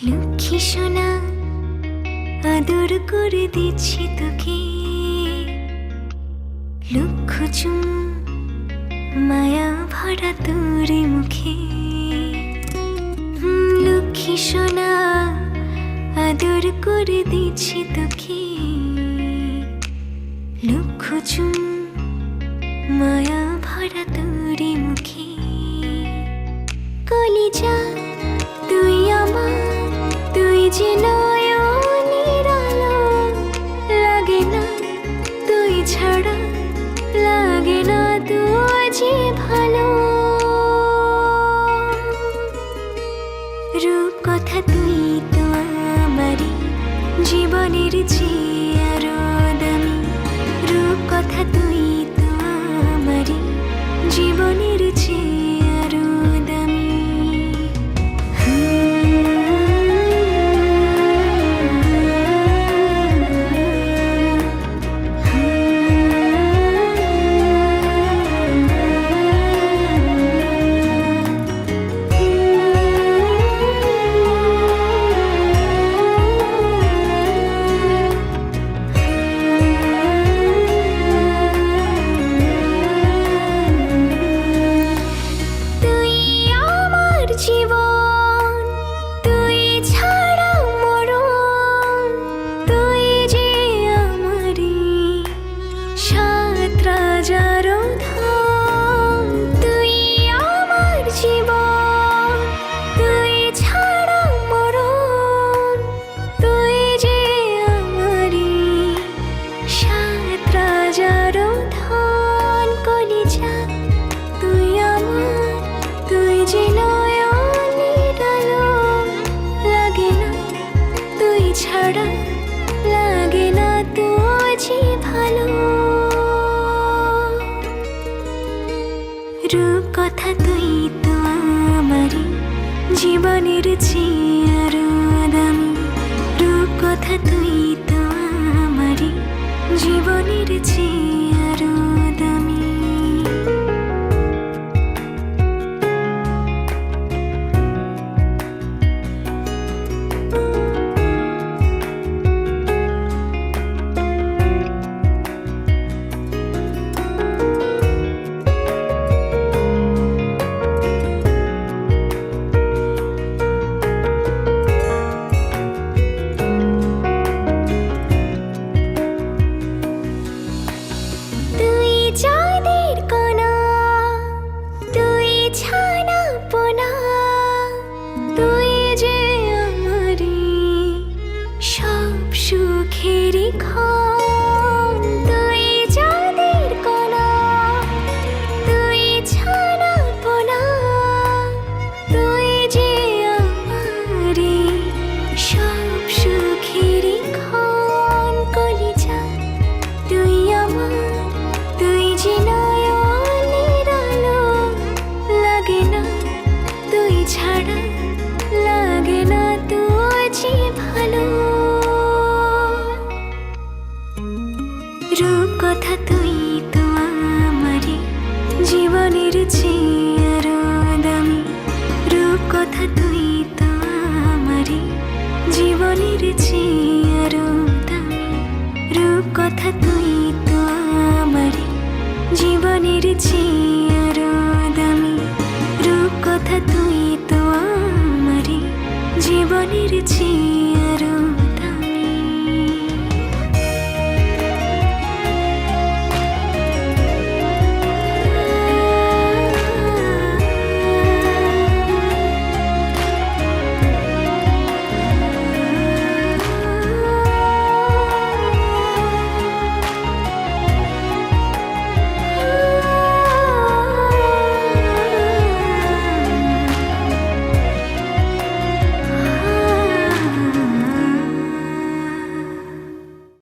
লক্ষ্মী সোনা আদর করে দিচ্ছি তোকে, লক্ষ চুম মায়া ভরা তোর মুখে। লক্ষ্মী সোনা আদর করে দিচ্ছি তোকে, লক্ষ চুম মায়া ভরা তোর মুখে। কলিজা তুই আমার, তুই যে নয়নের আলো, লাগে না তুই ছাড়া, লাগে না তুই যে ভালো। রূপ কথা তুই তো আমারই জীবনের চেয়ে আরো দামি, রূপ কথা তুই তো আমারই জীবনের চেয়ে আরো দামি। জীবন তুই ছাড়া মরণ, তুই যে আমারই সাত রাজার ধন। তুই আমার জীবন তুই ছাড়া মরণ, তুই যে আমারই সাত রাজার ধন। কলিজা তুই আমার, তুই যে ছাড়া, লাগে না তুই যে ভালো। রূপ কথা তুই তো আমারই জীবনের চেয়ে আরো দামি, রূপ কথা তুই তো আমারই জীবনের চেয়ে আরো দামি। চাঁদের কণা তুই ছানা পোনা, তুই যে আমারই সব সুখের ক্ষণ। তুই চাঁদের কণা তুই ছানা পোনা, তুই যে আমারই সব সুখের ক্ষণ। কলিজা তুই আমার, তুই যে নয়নের আলো, লাগে না তুই ছাড়া, লাগে না তুই যে ভালো। রূপ কথা তুই তো আমারই জীবনের চেয়ে আরো দামি, রূপ কথা তুই তো আমারই জীবনের চেয়ে আরো দামি, রূপ কথা তুই তো আমারই জীবনের চেয়ে